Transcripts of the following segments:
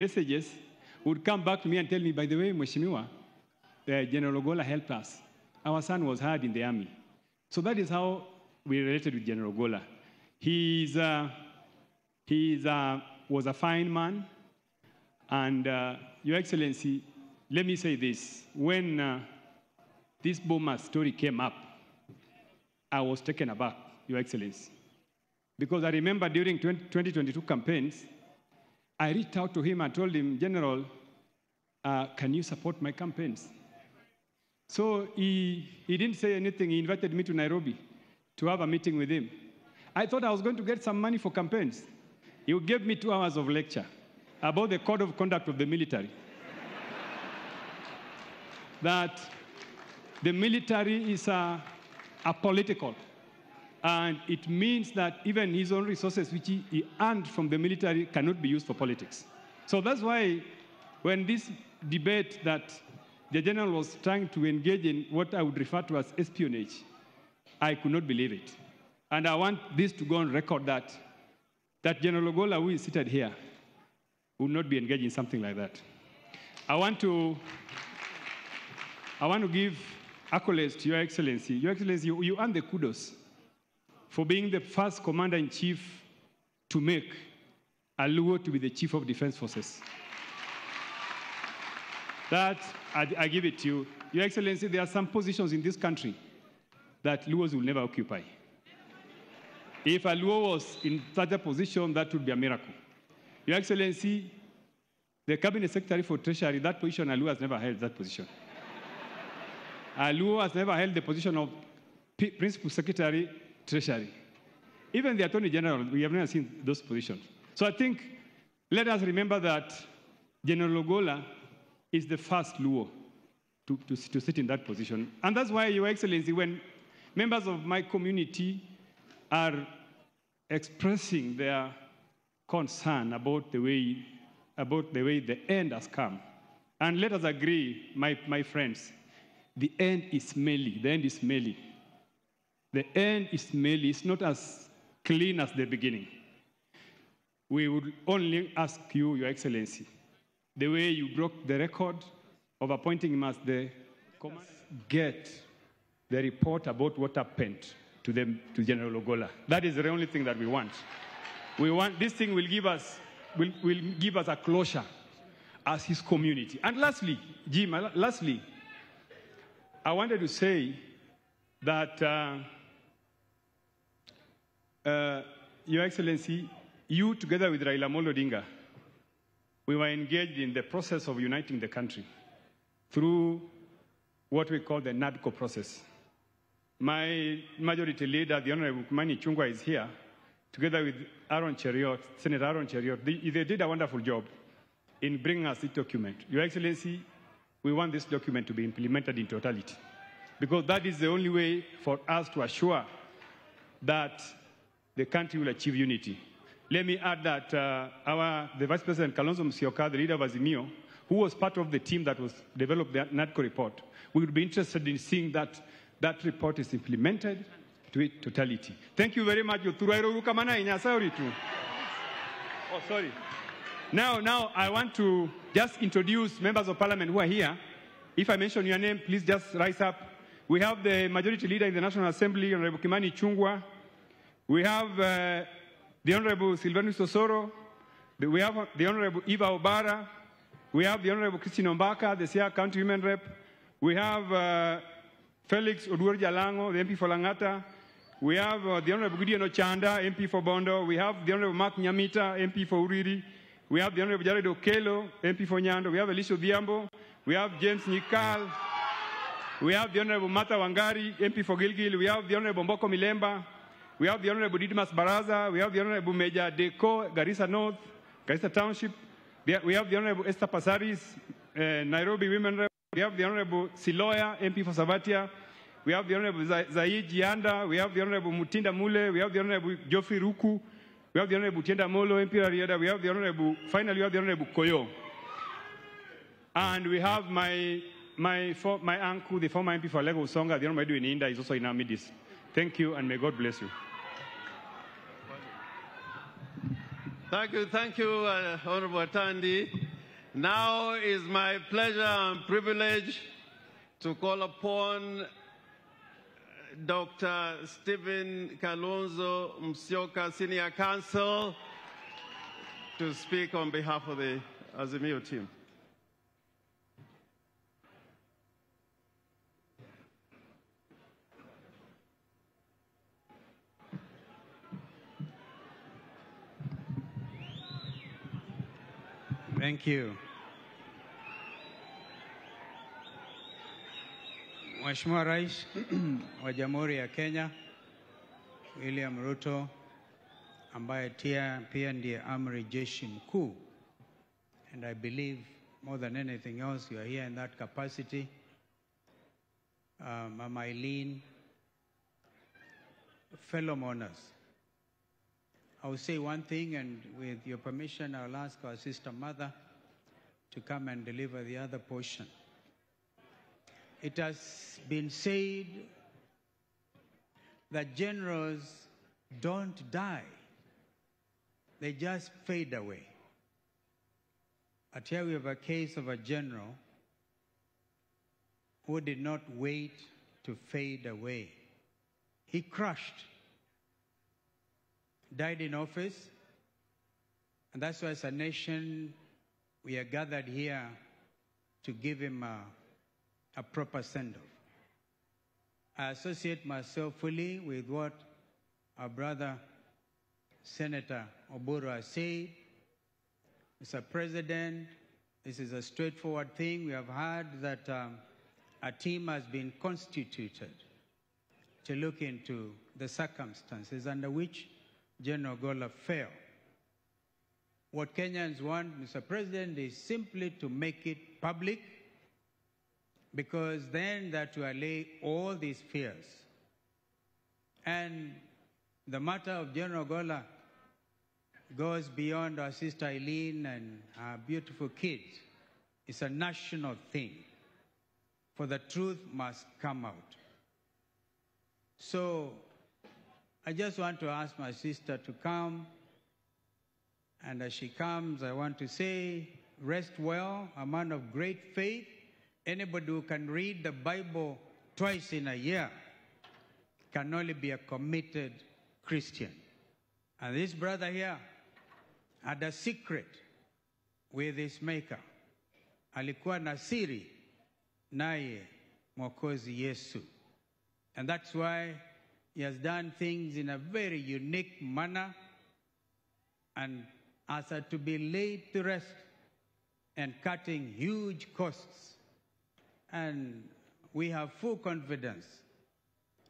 messages would come back to me and tell me, by the way, Mheshimiwa, General Ogolla helped us. Our son was hired in the army. So that is how we related with General Ogolla. He was a fine man. And Your Excellency, let me say this. When this Boma story came up, I was taken aback, Your Excellency. Because I remember during 2022 campaigns, I reached out to him and told him, General, can you support my campaigns? So he didn't say anything. He invited me to Nairobi to have a meeting with him. I thought I was going to get some money for campaigns. He gave me 2 hours of lecture about the code of conduct of the military. That the military is apolitical. And it means that even his own resources, which he earned from the military, cannot be used for politics. So that's why when this debate that the general was trying to engage in what I would refer to as espionage, I could not believe it. And I want this to go on record that General Ogolla, who is seated here, would not be engaged in something like that. I want to give accolades to Your Excellency. Your Excellency, you earned the kudos for being the first commander-in-chief to make a Luo to be the Chief of Defense Forces. That, I give it to you. Your Excellency, there are some positions in this country that Luos will never occupy. If a Luo was in such a position, that would be a miracle. Your Excellency, the Cabinet Secretary for Treasury, that position, a Luo has never held that position. A Luo has never held the position of Principal Secretary, Treasury. Even the Attorney General, we have never seen those positions. So I think, let us remember that General Ogolla is the first Luo to sit in that position. And that's why, Your Excellency, when members of my community are expressing their concern about the way the end has come, and let us agree, my friends, the end is smelly. The end is smelly. The end is smelly. It's not as clean as the beginning. We would only ask you, Your Excellency, the way you broke the record of appointing him as the commander, get the report about what happened to General Ogolla. That is the only thing that we want. This thing will give us a closure as his community. And lastly, Jim, I wanted to say that Your Excellency, you together with Raila Amolo Odinga, we were engaged in the process of uniting the country through what we call the NADCO process. My majority leader, the Honorable Kimani Ichung'wah, is here, together with Senator Aaron Cheriot. They did a wonderful job in bringing us this document. Your Excellency, we want this document to be implemented in totality, because that is the only way for us to assure that the country will achieve unity. Let me add that the Vice President Kalonzo Musyoka, the leader of Azimio, who was part of the team that was developed the NADCO report, we would be interested in seeing that that report is implemented to its totality. Thank you very much. Oh, sorry. Now I want to just introduce members of parliament who are here. If I mention your name, please just rise up. We have the majority leader in the National Assembly, Honorable Kimani Ichung'wah. We have the Honorable Silvanus Osoro. We have the Honorable Eva Obara. We have the Honorable Christine Ombaka, the Siaya County Women Rep. We have Felix Oduor Jalango, the MP for Langata. We have the Honorable Gideon Ochanda, MP for Bondo. We have the Honorable Mark Nyamita, MP for Uriri. We have the Honorable Jared Okelo, MP for Nyando. We have Elisha Odhiambo. We have James Nyikal. We have the Honorable Martha Wangari, MP for Gilgil. We have the Honorable Mboko Milemba. We have the Honorable Didmas Baraza. We have the Honorable Major Deko, Garissa North, Garissa Township. We have the Honorable Esther Pasaris, Nairobi Women Rep. We have the Honorable Siloya, MP for Sabatia. We have the Honorable Zaid Jianda. We have the Honorable Mutinda Mule. We have the Honorable Geoffrey Ruku. We have the Honorable Tienda Molo, MP Rarieda. We have the Honorable, finally, we have the Honorable Koyo. And we have my uncle, the former MP for Lagos Songa, the Honorable Edwin Inda, is also in our midst. Thank you, and may God bless you. Thank you, Honorable Atandi. Now is my pleasure and privilege to call upon Dr. Stephen Kalonzo Musyoka, Senior Counsel, to speak on behalf of the Azimio team. Thank you. Mheshimiwa Rais wa Jamhuri ya Kenya, William Ruto, ambaye pia ndiye Amri Jeshi Mkuu, and I believe more than anything else you are here in that capacity. Mama Eileen, fellow mourners, I will say one thing, and with your permission, I'll ask our sister mother to come and deliver the other portion. It has been said that generals don't die. They just fade away. But here we have a case of a general who did not wait to fade away. He crushed, died in office, and that's why as a nation we are gathered here to give him a proper send-off. I associate myself fully with what our brother Senator Oburu has said. Mr. President, this is a straightforward thing. We have heard that a team has been constituted to look into the circumstances under which General Ogolla fell. What Kenyans want, Mr. President, is simply to make it public, because then that will allay all these fears. And the matter of General Ogolla goes beyond our sister Eileen and our beautiful kids. It's a national thing, for the truth must come out. So I just want to ask my sister to come, and as she comes, I want to say, rest well, a man of great faith. Anybody who can read the Bible twice in a year can only be a committed Christian. And this brother here had a secret with his maker. Alikuwa na siri naye Mwokozi Yesu. And that's why he has done things in a very unique manner and are to be laid to rest and cutting huge costs. And we have full confidence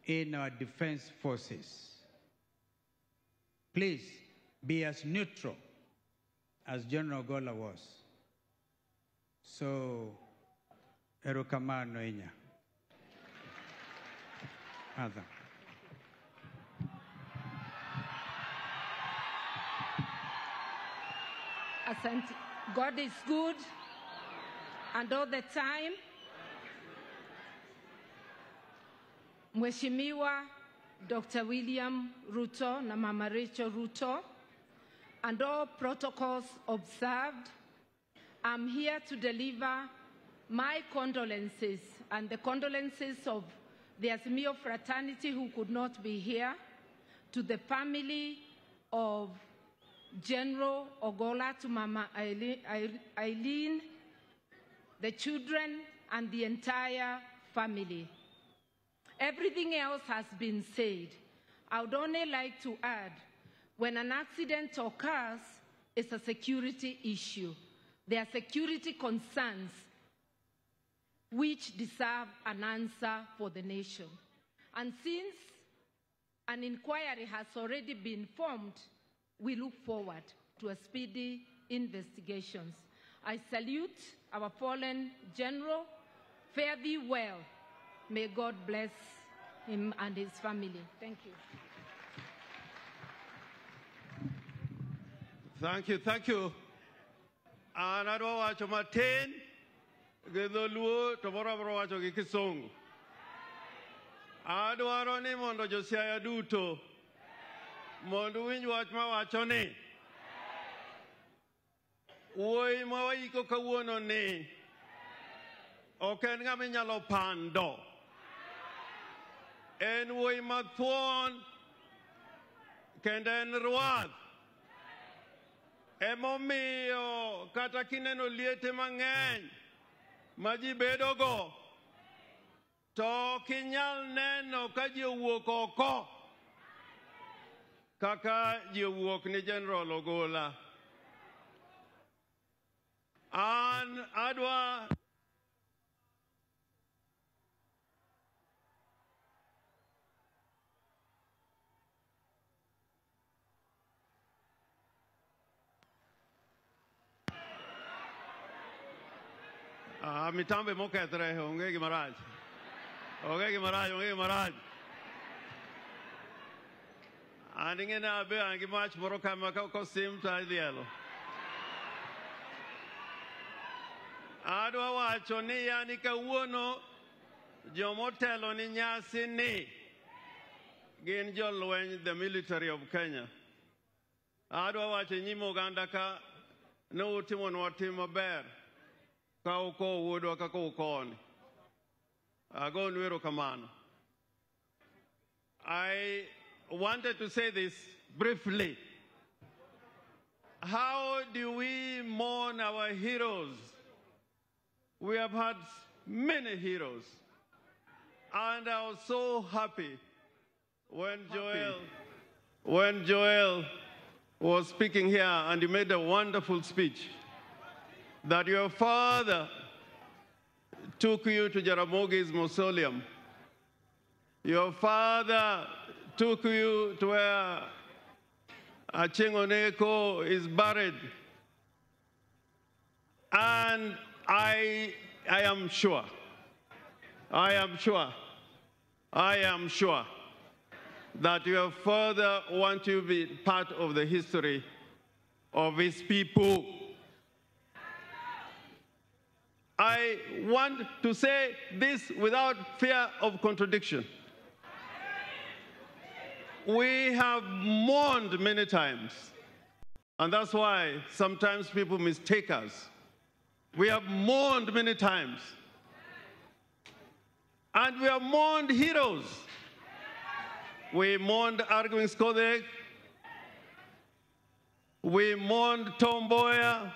in our defense forces. Please be as neutral as General Ogolla was. So, erokamano inya. Other. Asante. God is good, and all the time. Mheshimiwa Dr. William Ruto na Mama Rachel Ruto, and all protocols observed, I'm here to deliver my condolences and the condolences of the Azimio fraternity who could not be here, to the family of General Ogolla, to Mama Eileen, the children, and the entire family. Everything else has been said. I would only like to add, when an accident occurs, it's a security issue. There are security concerns which deserve an answer for the nation. And since an inquiry has already been formed, we look forward to a speedy investigations. I salute our fallen general. Fare thee well. May God bless him and his family. Thank you. Thank you, thank you. Anado wacho matin, gedoluo tomoro bro wacho gi Kisungu. Adwaro ni mondo josiaya duto mondo winj wach ma wacho ni wuoyi ma waiko kawuono ni ok en ng'ama inyalo pando. En wuoyi mathuon kendo en ruath. Emomiyo kata kineno liete mang'eny ma ji bedogo, to ok inyal neno ka ji owuok oko kaka ji owuok ni General Ogolla. An adwa mitambo mokethre, onge gima rach. Onge gima rach, onge gima rach. An ing'ena abe an gi mach moro kama kosim to adhielo. Adwa wacho ni yani kawuono jomotelo ni nyasi ni gin jolweny, the military of Kenya. Adwa wacho nyime oganda ka ne utimonwa tim maber ka uko wuodwa kaka ukoni. Agonu erokamano. I wanted to say this briefly. How do we mourn our heroes? We have had many heroes. And I was so happy when Joel was speaking here and he made a wonderful speech that your father took you to Jaramogi's mausoleum. Your father took you to where Achengoneko is buried. And I am sure that your father wants you to be part of the history of his people. I want to say this without fear of contradiction. We have mourned many times, and that's why sometimes people mistake us. We have mourned many times, and we have mourned heroes. We mourned Arguing Skodek, we mourned Tom Mboya,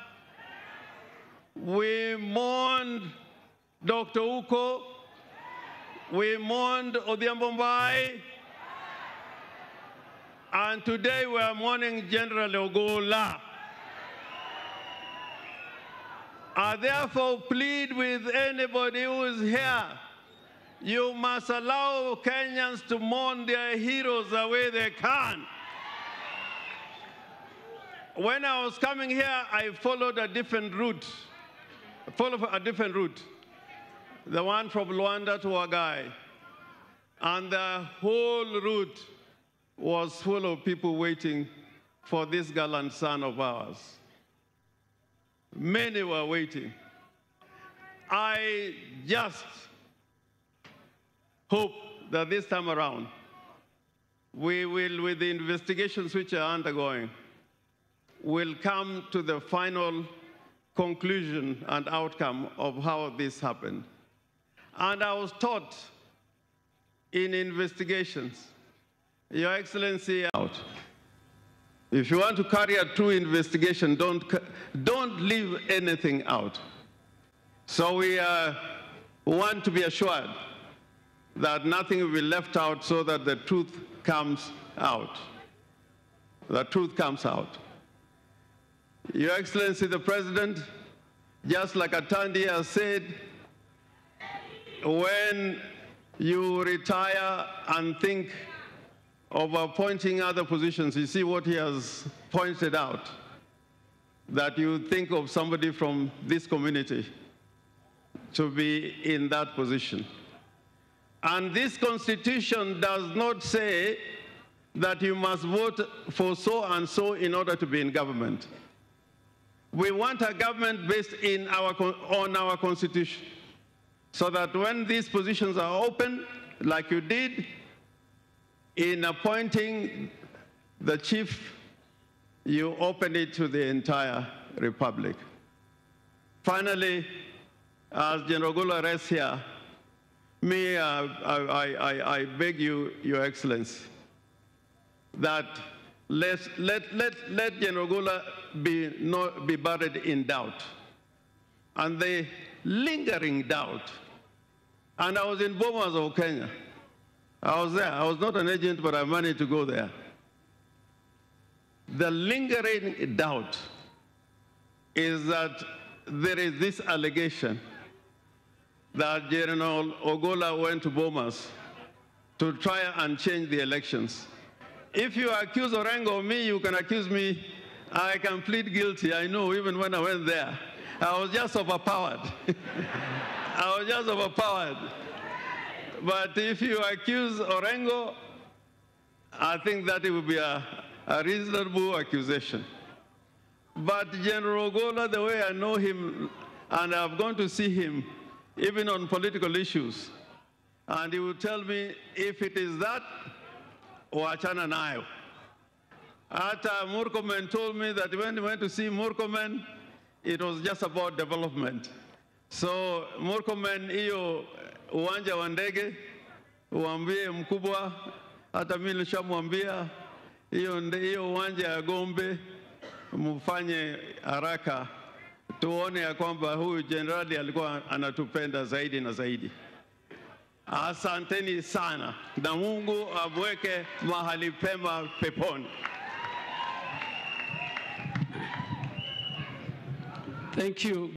we mourned Dr. Uko, we mourned Odhiambo Mbai, and today we are mourning General Ogolla. I therefore plead with anybody who is here, you must allow Kenyans to mourn their heroes the way they can. When I was coming here, I followed a different route. The one from Luanda to Wagai. And the whole route was full of people waiting for this gallant son of ours. Many were waiting. I just hope that this time around, we will, with the investigations which are undergoing, will come to the final conclusion and outcome of how this happened. And I was taught in investigations, Your Excellency, out. If you want to carry a true investigation, don't leave anything out. So we want to be assured that nothing will be left out so that the truth comes out. The truth comes out. Your Excellency, the President, just like Atandi has said, when you retire and think of appointing other positions, you see what he has pointed out, that you think of somebody from this community to be in that position. And this Constitution does not say that you must vote for so and so in order to be in government. We want a government based on our Constitution, so that when these positions are open, like you did in appointing the chief, you open it to the entire republic. Finally, as General Ogolla rests here, I beg you, Your Excellency, that let General Ogolla be buried in doubt. And the lingering doubt. And I was in Bomas of Kenya. I was there. I was not an agent, but I managed to go there. The lingering doubt is that there is this allegation that General Ogolla went to Bomas to try and change the elections. If you accuse Orengo of me, you can accuse me. I can plead guilty. I know, even when I went there. I was just overpowered. I was just overpowered. But if you accuse Orengo, I think that it would be a reasonable accusation. But General Ogolla, the way I know him, and I've gone to see him, even on political issues, and he will tell me if it is that, wachana nayo. Ata Murkomen told me that when he went to see Murkomen, it was just about development. So Murkomen, iyo uwanja wa ndege, uambie mkubwa, hata mimi nilishamwambia, iyo uwanja ya Gombe, mufanye haraka, tuone ya kwamba huyu generali alikuwa anatupenda zaidi na zaidi. Asanteni sana, na Mungu amweke mahali pema peponi. Thank you.